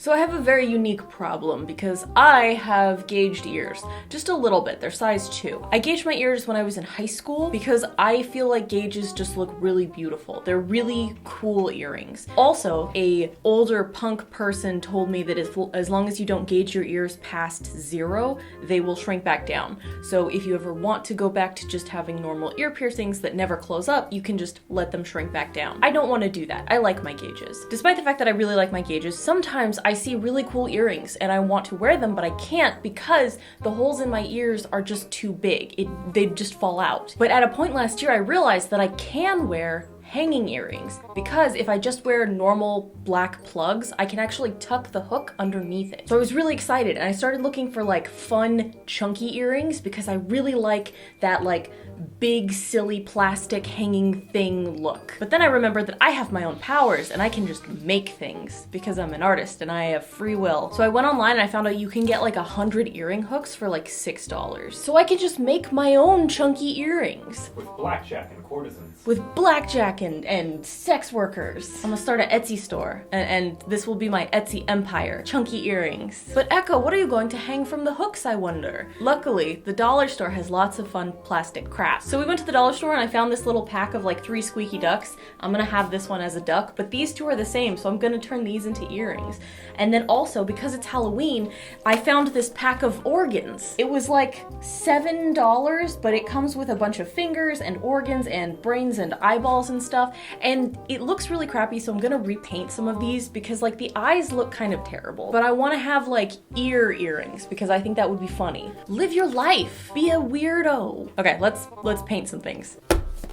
So I have a very unique problem because I have gauged ears, just a little bit, they're size 2. I gauged my ears when I was in high school because I feel like gauges just look really beautiful. They're really cool earrings. Also, a older punk person told me that as long as you don't gauge your ears past 0, they will shrink back down. So if you ever want to go back to just having normal ear piercings that never close up, you can just let them shrink back down. I don't want to do that. I like my gauges. Despite the fact that I really like my gauges, sometimes I see really cool earrings and I want to wear them, but I can't because the holes in my ears are just too big. They just fall out. But at a point last year, I realized that I can wear hanging earrings because if I just wear normal black plugs, I can actually tuck the hook underneath it. So I was really excited and I started looking for like fun chunky earrings because I really like that like big silly plastic hanging thing look. But then I remembered that I have my own powers and I can just make things because I'm an artist and I have free will. So I went online and I found out you can get like 100 earring hooks for like $6. So I could just make my own chunky earrings. With blackjack and courtesans. With blackjack and sex workers. I'm gonna start an Etsy store and this will be my Etsy empire. Chunky earrings. But Echo, what are you going to hang from the hooks, I wonder? Luckily, the dollar store has lots of fun plastic crafts. So we went to the dollar store and I found this little pack of like 3 squeaky ducks. I'm gonna have this one as a duck, but these two are the same, so I'm gonna turn these into earrings. And then also, because it's Halloween, I found this pack of organs. It was like $7, but it comes with a bunch of fingers and organs and brains and eyeballs and stuff. And it looks really crappy, so I'm gonna repaint some of these because like the eyes look kind of terrible. But I wanna have like earrings because I think that would be funny. Live your life, be a weirdo. Okay, let's paint some things.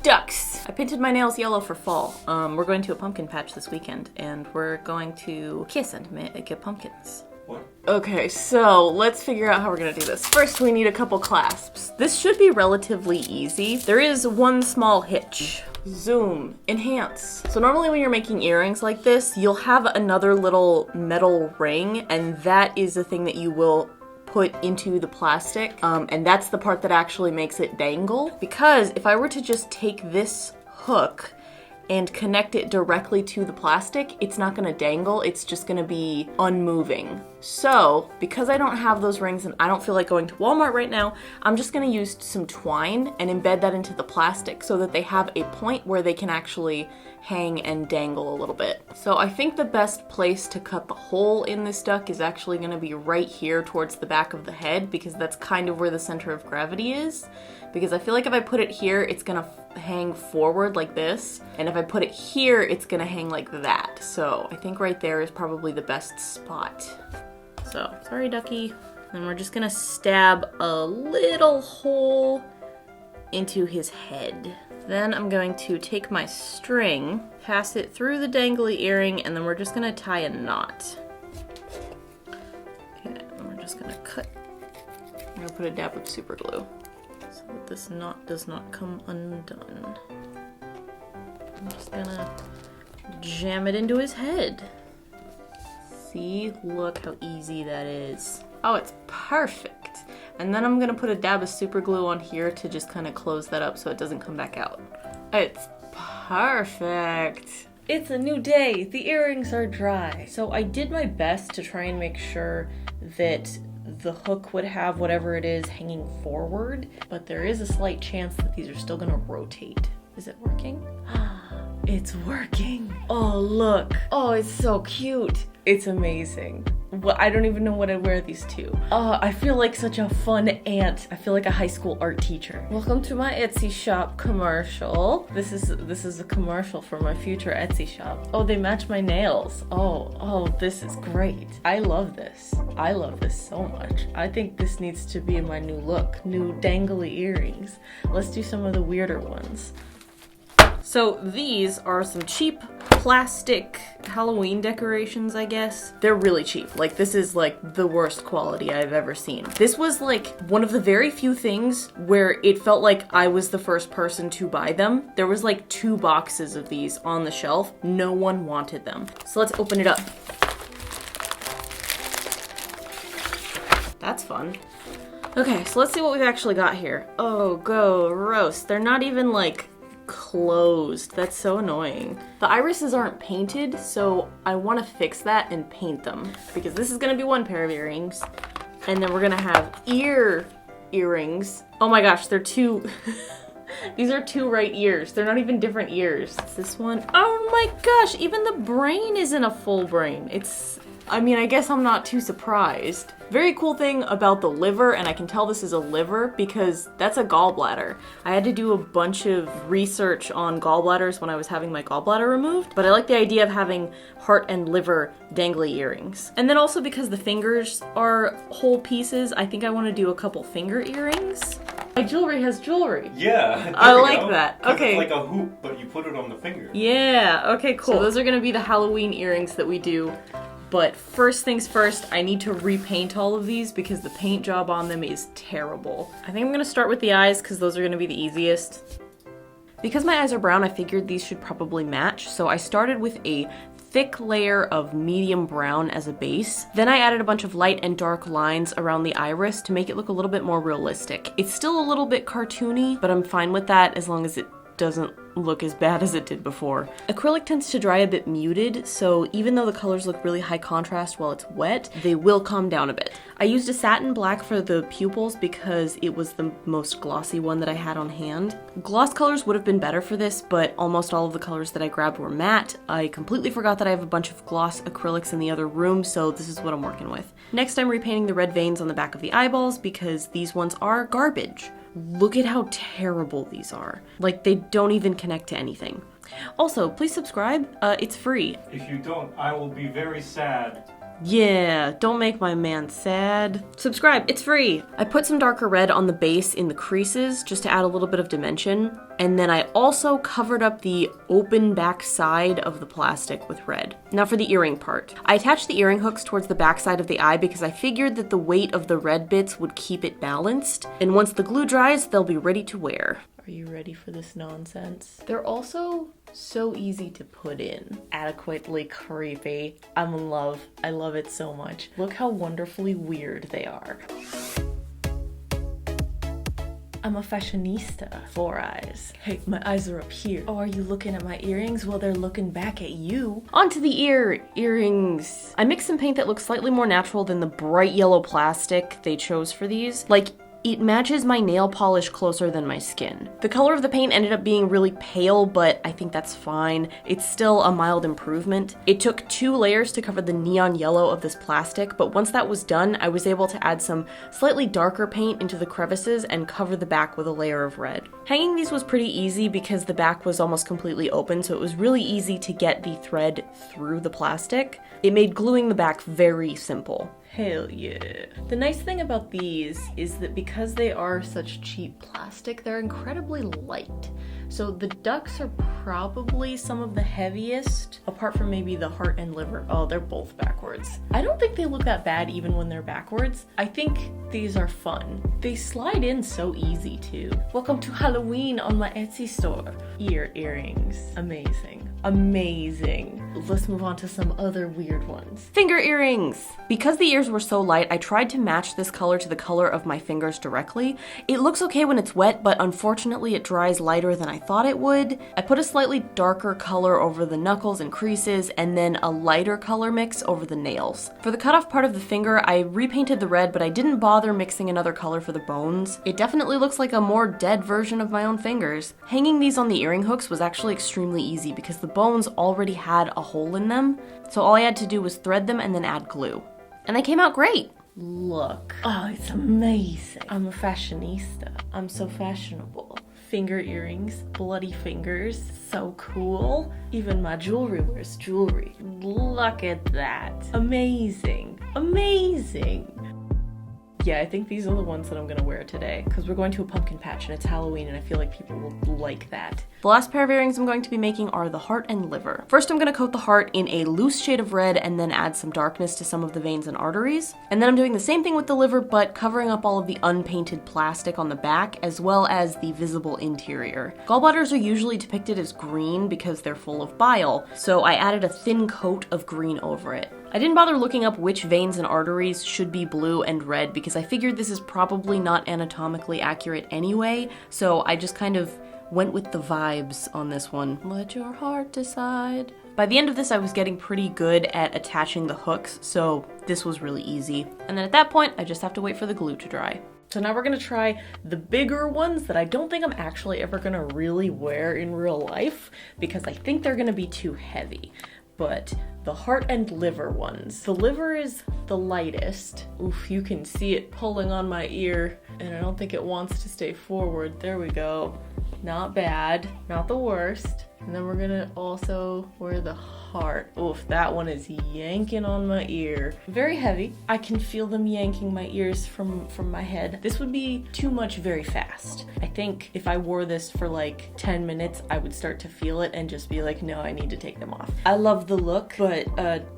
Ducks. I painted my nails yellow for fall. We're going to a pumpkin patch this weekend and we're going to kiss and make pumpkins. What? Okay, so let's figure out how we're gonna do this. First, we need a couple clasps. This should be relatively easy. There is one small hitch. Zoom, enhance. So normally when you're making earrings like this, you'll have another little metal ring, and that is the thing that you will put into the plastic, and that's the part that actually makes it dangle. Because if I were to just take this hook and connect it directly to the plastic, it's not gonna dangle, it's just gonna be unmoving. So, because I don't have those rings and I don't feel like going to Walmart right now, I'm just gonna use some twine and embed that into the plastic so that they have a point where they can actually hang and dangle a little bit. So I think the best place to cut the hole in this duck is actually gonna be right here towards the back of the head because that's kind of where the center of gravity is. Because I feel like if I put it here, it's gonna hang forward like this. And if I put it here, it's gonna hang like that. So I think right there is probably the best spot. So, sorry ducky. And we're just gonna stab a little hole into his head. Then I'm going to take my string, pass it through the dangly earring, and then we're just gonna tie a knot. Okay, and we're just gonna cut. I'm gonna put a dab of super glue so that this knot does not come undone. I'm just gonna jam it into his head. See, look how easy that is. Oh, it's perfect. And then I'm gonna put a dab of super glue on here to just kind of close that up so it doesn't come back out. It's perfect. It's a new day, the earrings are dry. So I did my best to try and make sure that the hook would have whatever it is hanging forward, but there is a slight chance that these are still gonna rotate. Is it working? It's working. Oh, look. Oh, it's so cute. It's amazing. Well, I don't even know what I'd wear these to. I feel like such a fun aunt. I feel like a high school art teacher. Welcome to my Etsy shop commercial. This is a commercial for my future Etsy shop. Oh, they match my nails. Oh, this is great. I love this. I love this so much. I think this needs to be my new look. New dangly earrings. Let's do some of the weirder ones. So these are some cheap plastic Halloween decorations, I guess. They're really cheap. Like, this is like the worst quality I've ever seen. This was like one of the very few things where it felt like I was the first person to buy them. There was like 2 boxes of these on the shelf. No one wanted them. So let's open it up. That's fun. Okay, so let's see what we've actually got here. Oh, gross. They're not even like closed. That's so annoying. The irises aren't painted, so I want to fix that and paint them because this is going to be one pair of earrings. And then we're going to have earrings. Oh my gosh, they're two. These are two right ears. They're not even different ears. It's this one. Oh my gosh, even the brain isn't a full brain. I mean, I guess I'm not too surprised. Very cool thing about the liver, and I can tell this is a liver because that's a gallbladder. I had to do a bunch of research on gallbladders when I was having my gallbladder removed, but I like the idea of having heart and liver dangly earrings. And then also because the fingers are whole pieces, I think I want to do a couple finger earrings. My jewelry has jewelry. Yeah, I like that. Okay. It's like a hoop, but you put it on the finger. Yeah, okay, cool. So those are gonna be the Halloween earrings that we do. But first things first, I need to repaint all of these because the paint job on them is terrible. I think I'm gonna start with the eyes because those are gonna be the easiest. Because my eyes are brown, I figured these should probably match, so I started with a thick layer of medium brown as a base. Then I added a bunch of light and dark lines around the iris to make it look a little bit more realistic. It's still a little bit cartoony, but I'm fine with that as long as it doesn't look as bad as it did before. Acrylic tends to dry a bit muted, so even though the colors look really high contrast while it's wet, they will calm down a bit. I used a satin black for the pupils because it was the most glossy one that I had on hand. Gloss colors would have been better for this, but almost all of the colors that I grabbed were matte. I completely forgot that I have a bunch of gloss acrylics in the other room, so this is what I'm working with. Next, I'm repainting the red veins on the back of the eyeballs because these ones are garbage. Look at how terrible these are. Like, they don't even connect to anything. Also, please subscribe. It's free. If you don't, I will be very sad. Yeah, don't make my man sad. Subscribe, it's free. I put some darker red on the base in the creases just to add a little bit of dimension. And then I also covered up the open back side of the plastic with red. Now for the earring part. I attached the earring hooks towards the back side of the eye because I figured that the weight of the red bits would keep it balanced. And once the glue dries, they'll be ready to wear. Are you ready for this nonsense? They're also so easy to put in. Adequately creepy. I'm in love. I love it so much. Look how wonderfully weird they are. I'm a fashionista. 4 eyes. Hey, my eyes are up here. Oh, are you looking at my earrings? Well, they're looking back at you. Onto the earrings. I mixed some paint that looks slightly more natural than the bright yellow plastic they chose for these. Like, it matches my nail polish closer than my skin. The color of the paint ended up being really pale, but I think that's fine. It's still a mild improvement. It took 2 layers to cover the neon yellow of this plastic, but once that was done, I was able to add some slightly darker paint into the crevices and cover the back with a layer of red. Hanging these was pretty easy because the back was almost completely open, so it was really easy to get the thread through the plastic. It made gluing the back very simple. Hell yeah. The nice thing about these is that because they are such cheap plastic, they're incredibly light. So the ducks are probably some of the heaviest, apart from maybe the heart and liver. Oh, they're both backwards. I don't think they look that bad even when they're backwards. I think these are fun. They slide in so easy too. Welcome to Halloween on my Etsy store. Earrings. Amazing. Amazing. Let's move on to some other weird ones. Finger earrings. Because the ears were so light, I tried to match this color to the color of my fingers directly. It looks okay when it's wet, but unfortunately it dries lighter than I thought it would. I put a slightly darker color over the knuckles and creases, and then a lighter color mix over the nails. For the cutoff part of the finger, I repainted the red, but I didn't bother mixing another color for the bones. It definitely looks like a more dead version of my own fingers. Hanging these on the earring hooks was actually extremely easy because the bones already had a hole in them, so all I had to do was thread them and then add glue. And they came out great. Look. Oh, it's amazing. I'm a fashionista. I'm so fashionable. Finger earrings, bloody fingers, so cool. Even my jewelry wears jewelry. Look at that. Amazing. Amazing. Yeah, I think these are the ones that I'm gonna wear today because we're going to a pumpkin patch and it's Halloween and I feel like people will like that. The last pair of earrings I'm going to be making are the heart and liver. First, I'm gonna coat the heart in a loose shade of red and then add some darkness to some of the veins and arteries. And then I'm doing the same thing with the liver, but covering up all of the unpainted plastic on the back as well as the visible interior. Gallbladders are usually depicted as green because they're full of bile, so I added a thin coat of green over it. I didn't bother looking up which veins and arteries should be blue and red because I figured this is probably not anatomically accurate anyway, so I just kind of went with the vibes on this one. Let your heart decide. By the end of this, I was getting pretty good at attaching the hooks, so this was really easy. And then at that point, I just have to wait for the glue to dry. So now we're gonna try the bigger ones that I don't think I'm actually ever gonna really wear in real life because I think they're gonna be too heavy. But the heart and liver ones. The liver is the lightest. Oof, you can see it pulling on my ear and I don't think it wants to stay forward. There we go. Not bad, not the worst. And then we're gonna also wear the heart. Oof, that one is yanking on my ear. Very heavy. I can feel them yanking my ears from my head. This would be too much very fast. I think if I wore this for like 10 minutes, I would start to feel it and just be like, no, I need to take them off. I love the look, but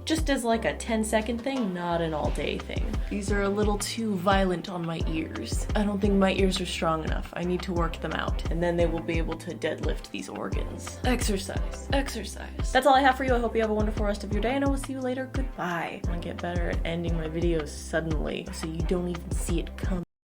just as like a 10-second thing, not an all-day thing. These are a little too violent on my ears. I don't think my ears are strong enough. I need to work them out, and then they will be able to deadlift these organs. Exercise, exercise. That's all I have for you. I hope you have a wonderful rest of your day, and I will see you later. Goodbye. I'm gonna get better at ending my videos suddenly so you don't even see it come.